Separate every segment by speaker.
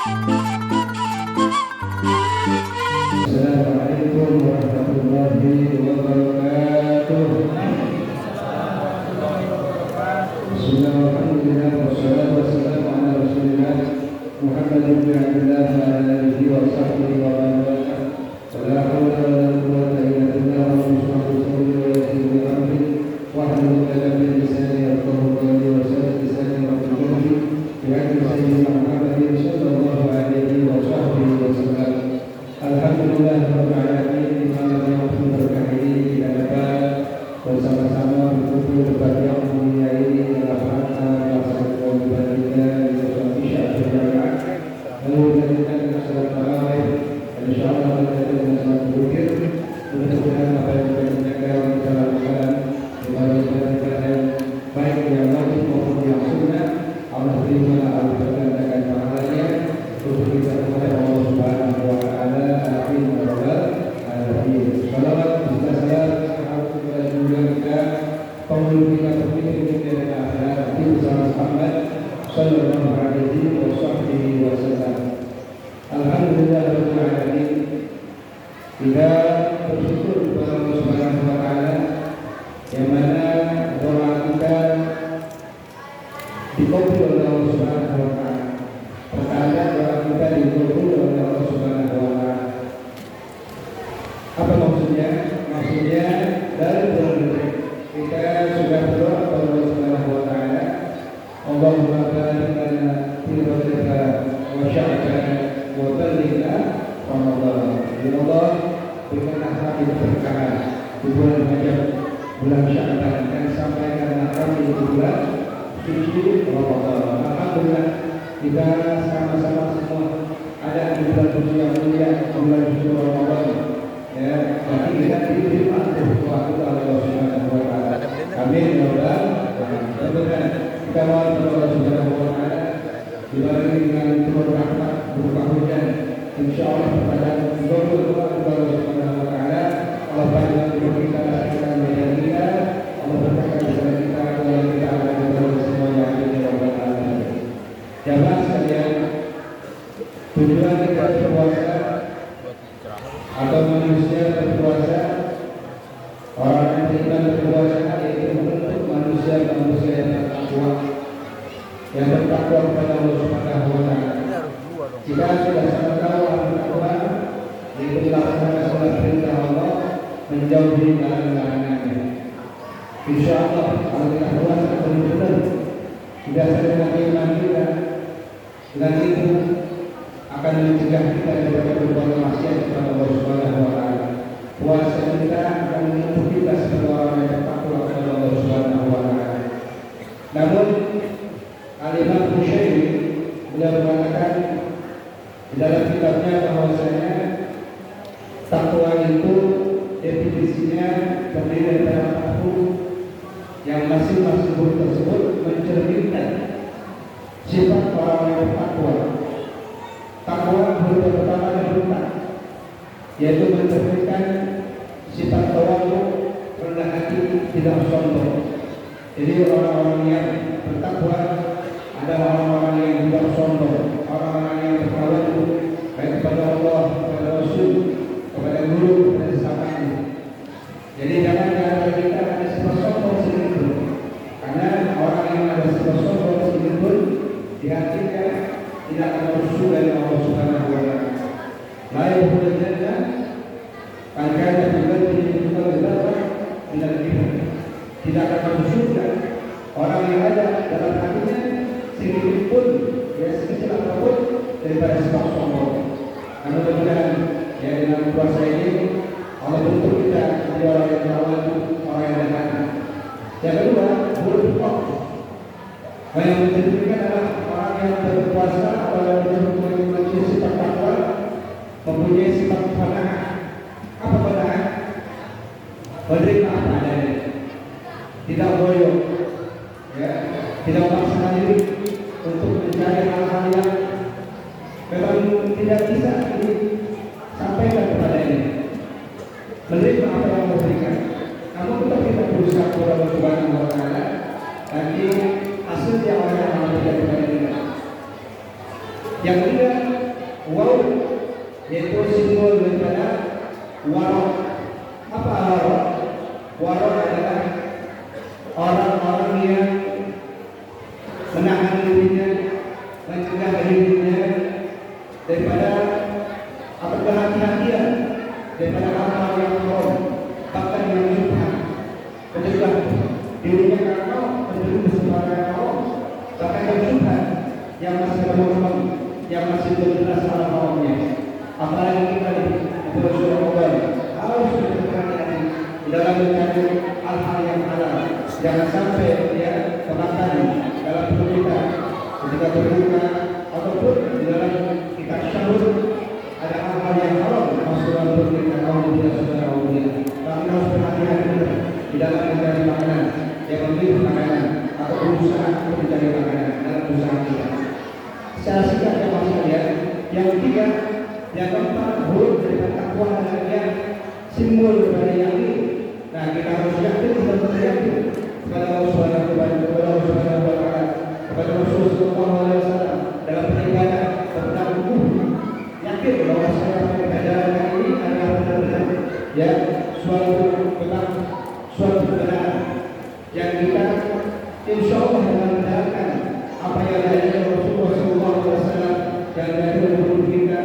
Speaker 1: Assalamualaikum warahmatullahi wabarakatuh. Bismillahirrahmanirrahim. Wassalatu wassalamu ala Rasulillah Muhammad bin Abdullah wa ala alihi wa sahbihi wa man wala. Wala haula wala quwwata illa billah wa sallallahu alaihi wa sallam. Wa alhamdulillah min lisani yafqahu qawli wa sallallahu lisani wa qalbi. Ya sayyidina Muhammad sallallahu alaihi wa sahbihi wa sallam. Alhamdulillah rabbil alamin, di mana waktu berkah ini kita dapat bersama-sama berkumpul berbagi yang mulia ini dalam rangka melaksanakan ibadah kita di sholat Isya berjamaah. Lalu dilanjutkan dengan sholat tarawih dan insyaallah kita dengan sholat zikir. Mudah-mudahan apa yang kita dengarkan kita lakukan ibadah-ibadah yang baik yang wajib maupun yang sunnah, Allah terima, Allah bergandakan pahalanya untuk kita kepada Allah Subhanahu wa taala. Amin ya rabbal alamin. Salawat serta salam kepada junjungan kita, pemimpin kita, pemimpin kita dan akhirat, Nabi Muhammad sallallahu alaihi wasallam. Alhamdulillah rabbil alamin. Kita bersyukur kepada Allah Subhanahu wa taala yang mana doa kita dikabul oleh Allah Subhanahu wa taala. Pertanda doa kita dikabul oleh Allah Subhanahu wa taala. Apa maksudnya? Maksudnya dari bulan ini kita sudah berdoa kepada Allah Subhanahu wa taala, Allahumma barik lana fi rizqina wa sya'bana wa ballighna Ramadan. Ya Allah, berikanlah kami keberkahan di bulan Rajab, bulan Sya'ban, dan sampaikanlah kami di bulan suci Ramadan. Alhamdulillah kita sama-sama semua ada di bulan suci yang mulia, bulan suci Ramadan. Ya, tapi kita diberi manfaat waktu Allah Subhanahu wa taala. Amin ya rabbal alamin. Kita mohon kepada Allah Subhanahu wa taala dibarengi dengan turun rahmat berupa hujan. Insyaallah pada doa Allah Subhanahu wa taala, Allah panjangkan umur kita, kita menjadi kita, Allah berkati kepada kita, dan kita akan berdoa semuanya. Amin ya rabbal alamin. Jamaah sekalian, tujuan kita berpuasa atau manusia berpuasa, orang yang beriman berpuasa, yaitu membentuk manusia yang bertakwa, yang bertakwa kepada Allah Subhanahu wa taala. Jika sudah sama tahu bertakwa, yaitu melaksanakan sholat perintah Allah, menjauhi larangan-larangannya. Insyaallah kalau kita puasa benar-benar tidak saja iman kita, dengan itu akan mencegah kita dari berbuat maksiat kepada Allah Subhanahu wa taala. Puasa kita akan menuntut kita sebagai orang yang bertakwa kepada Allah Subhanahu wa taala. Namun Al-Imam Bushairi beliau mengatakan di dalam kitabnya bahwasanya takwa itu definisinya terdiri dari 4 huruf yang masing-masing huruf tersebut mencerminkan sifat orang yang bertakwa. Takwa huruf pertama dan huruf, yaitu mencerminkan sifat tawadhu, rendah hati, tidak sombong. Jadi orang-orang yang bertakwa adalah orang-orang yang tidak sombong, orang-orang yang bertawadhu baik kepada Allah, kepada Rasul, kepada guru, kepada sesamanya. Jadi jangan ada kita ada sifat sombong sedikit pun, karena orang yang ada sifat sombong sedikit pun di hatinya tidak akan bersyukur dari Allah Subhanahu wa taala. Lain berbeda karena juga tidak akan bersyukur orang yang ada dalam hatinya sedikit pun, ya sekecil apapun daripada sifat sombong. Karena mudah-mudahan ya dengan puasa ini Allah bentuk kita menjadi orang yang tawadhu, orang yang rendah. Yang kedua, bertakwa. Yang ketiga adalah orang yang berpuasa atau yang mempunyai sifat takwa, mempunyai sifat qanaah. Apa qanaah? Menerima apa adanya, tidak goyah, ya, tidak memaksakan diri untuk mencari hal-hal yang memang tidak bisa disampaikan kepadanya. Menerima apa yang Allah berikan, namun tetap kita berusaha kepada Allah Subhanahu wa taala. Nanti hasilnya orang yang Allah berikan kepada kita. Yang ketiga, waw, yaitu simbol daripada warok. Apa warok? Warok adalah orang-orang yang menahan dirinya, mencegah dirinya daripada atau kehati-hatian daripada hal-hal yang haram, bahkan yang syubhat, mencegah dirinya karena menjadi kesempatan haram, bahkan yang syubhat, yang masih berkembang, yang masih belum jelas haramnya. Apalagi kita di bulan Ramadan harus berhati-hati di dalam mencari hal-hal yang halal. Jangan sampai ya kemakan dalam tubuh kita ketika berbuka ataupun di dalam kita syahud ada hal-hal yang haram masuk dalam tubuh kita. Kalau tidak saudara Allah, kami harus berhati-hati di dalam mencari makanan, yang memilih makanan atau berusaha untuk mencari makanan dalam usaha kita. Secara singkat yang maksudnya, yang ketiga, yang keempat, huruf dari takwa adalah simbol dari yakin. Nah, kita harus yakin dan beryakin kepada Allah Subhanahu wa taala, kepada Rasulullah sallallahu alaihi wasallam dalam beribadah tentang yakin bahwa saya beribadah ini adalah benar-benar ya suatu kebenaran yang kita insya Allah menjalankan apa yang ada dari Rasulullah sallallahu alaihi wasallam dan dari guru kita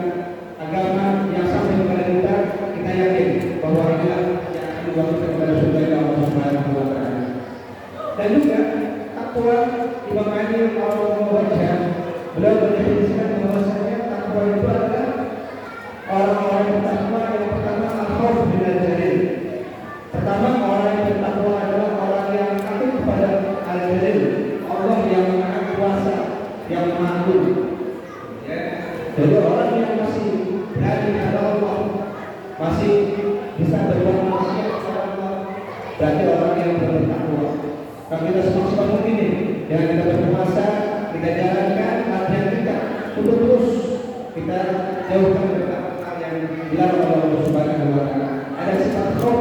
Speaker 1: agama yang sampai kepada kita yakin bahwa inilah yang akan diwakilkan kepada surga Allah Subhanahu wa taala. Dan juga takwa Imam Ali kalau membaca beliau mendefinisikan bahwasanya takwa itu adalah orang-orang yang bertakwa yang pertama al-khauf minal jalil. Pertama orang yang bertakwa adalah orang yang takut kepada al-jalil, Allah yang maha kuasa, yang maha agung. Ya. Jadi orang yang masih berani kepada Allah, masih bisa berbuat maksiat kepada Allah, berarti orang yang bertakwa. Kalau kita semaksimal mungkin ini, yang kita berpuasa, kita jalankan latihan kita untuk terus kita jauhkan hal yang dilarang oleh Allah Subhanahu wa taala. Ada sifat khauf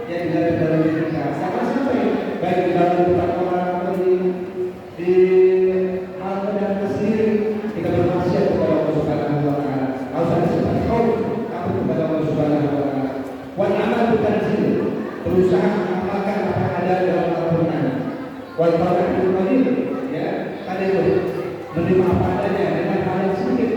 Speaker 1: yang dilarang dalam diri kita. Jangan sampai baik di dalam bertakwa atau di hal yang sendiri kita bermaksiat kepada Allah Subhanahu wa taala. Harus ada sifat khauf takut kepada Allah Subhanahu wa taala. Wal amal tanzil, berusaha mengamalkan apa yang ada dalam Al-Qur'an. Wal barakul qadir, ya, ada itu menerima apa adanya dengan hal yang sedikit.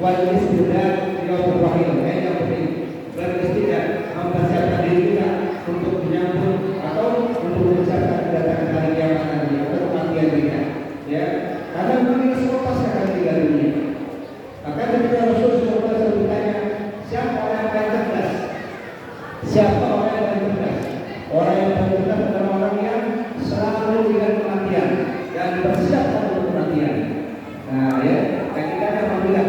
Speaker 1: Wal istidad yaumul wahid, yang penting beristidad mempersiapkan diri kita untuk menyambut atau untuk mencapai kedatangan hari kiamat nanti atau kematian kita, ya, karena kita semua pasti akan tinggal dunia. Maka ketika Rasulullah SAW bertanya, siapa orang yang paling cerdas? Siapa orang yang paling cerdas? Orang yang paling cerdas adalah orang yang selalu ingat kematian dan bersiapkan untuk kematian. Nah, ya, kita alhamdulillah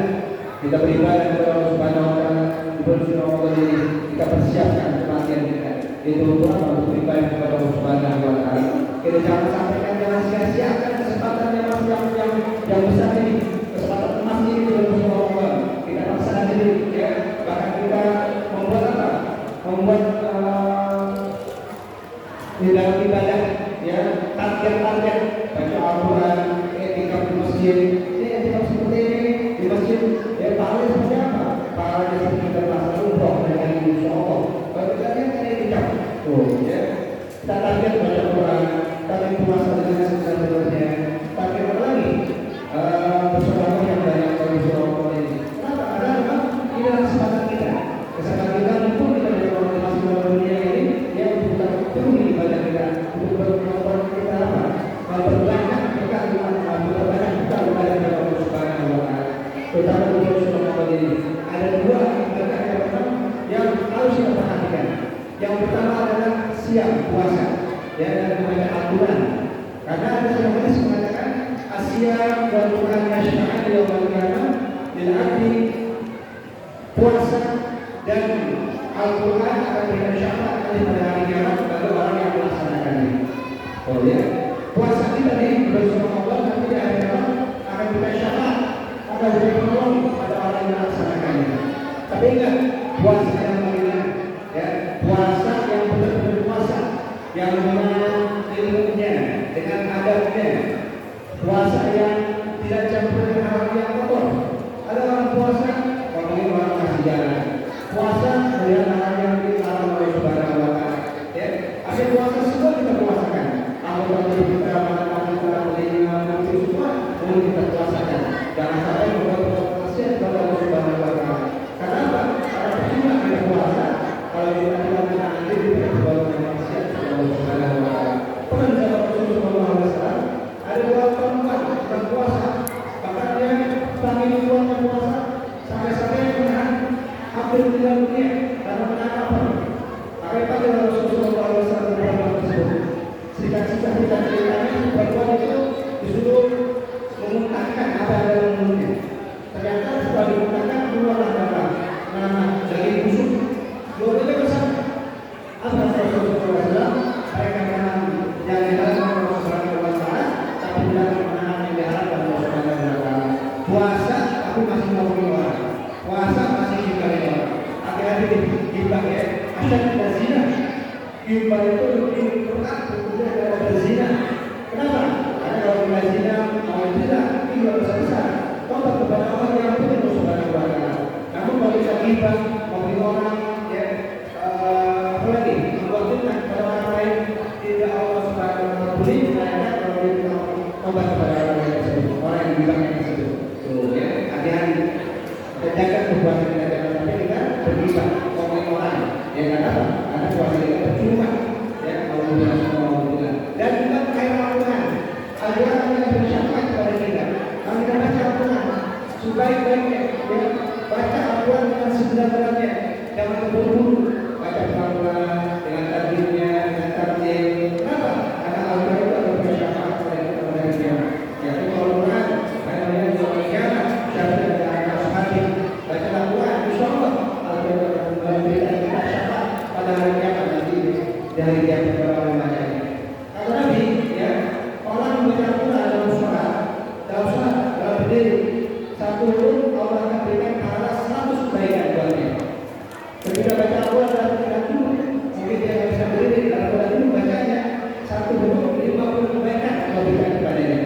Speaker 1: kita beribadah kepada Allah Subhanahu wa taala di bulan Ramadan ini, kita persiapkan kematian kita. Itu untuk beribadah kepada Allah Subhanahu wa taala. Kita jangan sampaikan, jangan sia-siakan kesempatan yang besar ini, kesempatan emas ini di bulan Ramadan. Kita laksanakan diri, ya. Bahkan kita membuat apa? Membuat di dalam ibadah, ya, target-target baca Al-Quran, etika di masjid, etika seperti ini di masjid, ya, pahala seperti apa? Pahala seperti kita melaksanakan umroh dengan insya Allah. Kalau kita lihat ini etika, ya, kita target baca Quran, target puasa dengan sebenarnya, target apa lagi? Bersedekah yang banyak dari surau ini. Kenapa? Karena ini adalah kesempatan kita. Kesempatan kita untuk kita masih dalam dunia ini, ya, untuk kita penuhi ibadah kita, untuk berkorban kita apa? Berbanyak berkali berbanyak kita ibadah kepada Allah Subhanahu wa taala. Terutama di bulan Ramadan ini ada dua ibadah yang pertama yang harus kita perhatikan. Yang pertama adalah siap puasa, ya, dan membaca Al-Quran. Karena ada sebuah hadis mengatakan Asyam wal Quran yashfa'an yaumil qiyamah lil 'abdi, puasa dan Al-Quran akan memberikan syafaat pada hari kiamat kepada orang yang melaksanakannya. Oh ya, puasa kita di bulan Ramadan nanti di hari kiamat akan memberikan syafaat, akan memberikan penolong pada orang yang melaksanakannya. Tapi ingat, puasa yang ringan, ya, puasa yang benar-benar puasa, yang dengan ilmunya, dengan adabnya, puasa yang tidak campur dengan hal yang kotor, bulan puasa sampai-sampai menahan hampir 3 dunia karena menangkap apa yang pada Rasulullah SAW tersebut. Singkat-singkat kita ceritanya perempuan itu disuruh memuntahkan apa yang ada dalam mulutnya. Ternyata setelah dimuntahkan keluarlah darah daging busuk. Dua-duanya bersama. Apa Rasulullah SAW? Mereka menahan yang diharapkan Allah Subhanahu wa Ta'ala, tapi tidak menahan yang diharapkan Allah Subhanahu wa Ta'ala. Puasa aku masih mau orang. Puasa masih dibagi orang. Hati-hati dibagi ya. Asyad dan zina. Gimbal itu lebih berat daripada berzina. Kenapa? Karena kalau kita zina mau tidak, ini juga besar-besar. Tobat kepada Allah yang punya Allah Subhanahu wa Ta'ala. Namun kalau kita gimbal, memberi orang ya apa lagi? Membuat fitnah kepada orang lain, tidak Allah Subhanahu wa Ta'ala boleh ditanyakan kalau kita tobat kepada orang lain tersebut, orang yang digibahnya tersebut. Tuh ya, hati-hati. Kita jaga perbuatan kita jangan sampai kita bergibah ngomongin orang. Ya kenapa? Karena puasa kita percuma. Ya, alhamdulillah. Dan juga kayak Al-Quran. Al-Quran yang bersyafaat kepada kita. Kalau kita baca Al-Quran, sebaik-baiknya ya, baca Al-Quran dengan sebenar-benarnya. Jangan terburu-buru. Baca pelan-pelan dengan tajwidnya, dengan tartil. Kenapa? Karena Al-Quran itu adalah bersyafaat kepada kita pada hari kiamat. Ya, itu Al-Quran. Karena dia juga kiamat. Syafaat dengan atas hati. Baca Al-Quran, insyaallah Al-Quran akan memberikan kita syafaat pada hari kiamat nanti dari kiamat orang bacanya. Kata Nabi, ya, orang membaca Al-Quran dalam sholat, dalam berdiri, satu huruf Allah akan berikan pahala 100 kebaikan buatnya. Ketika baca Al-Quran dalam keadaan dulu, mungkin dia tidak bisa berdiri dalam keadaan dulu bacanya satu huruf 50 kebaikan Allah berikan kepadanya.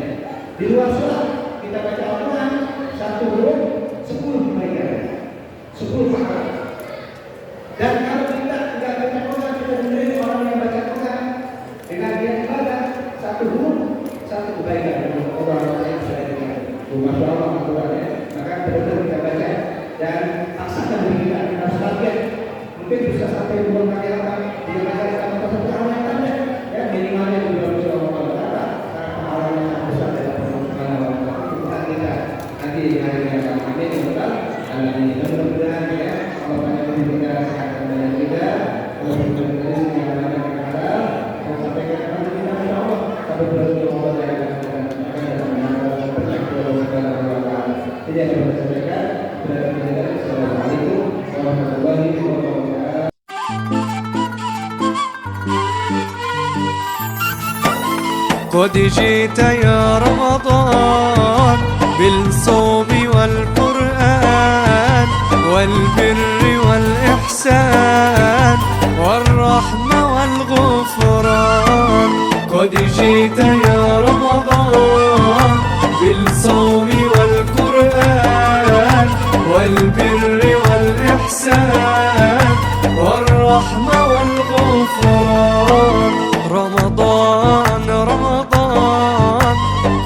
Speaker 1: Di luar sholat kita baca Al-Quran satu huruf 10 kebaikan, 10 pahala. Dan kalau kita tidak baca Quran, kita menjadi orang yang baca Quran dengan dia ibadah satu huruf satu kebaikan orang yang sudah diberikan. Masya Allah Al-Quran ya. Maka benar-benar kita baca dan paksakan diri kita harus latihan. Mungkin bisa sampai 2 kali apa dia baca sama satu hal yang ada ya minimalnya 2 surah Al-Quran karena pahalanya sangat besar dari Allah Subhanahu wa Ta'ala. Itu kita nanti hari kiamat. Amin ya Amin. Mudah-mudahan ya Allah banyak memberikan kesehatan dan kita mudah-mudahan yang ada di halal dan sampai ke depan kita insyaallah sampai berjumpa Allah yang akan tidak ada bersamaan berada. Assalamualaikum warahmatullahi wabarakatuh.
Speaker 2: قد جئت يا رمضان بالصوم والقرآن والبر والإحسان والرحمة والغفران. قد جئت يا رمضان بالصوم والقرآن والبر والإحسان والرحمة والغفران. رمضان رمضان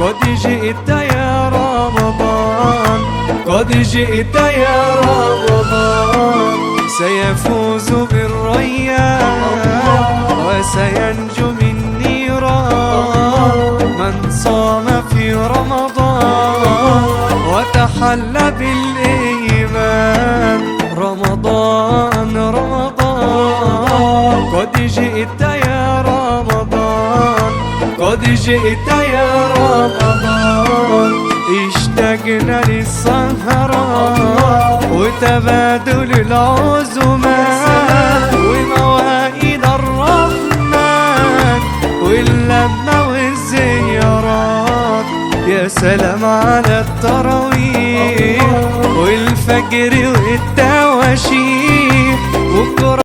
Speaker 2: قد جئت يا رمضان قد جئت يا رمضان. سيفوز بالريان وسينجو من نيران من صام في رمضان وتحلى بالإيمان. رمضان رمضان قد جئت يا رمضان قد جئت يا رمضان. اشتقنا للسهرات وتبادل العزومات ومواعيد الرحمن واللمة والزيارات. يا سلام على التراويح والفجر والتواشيح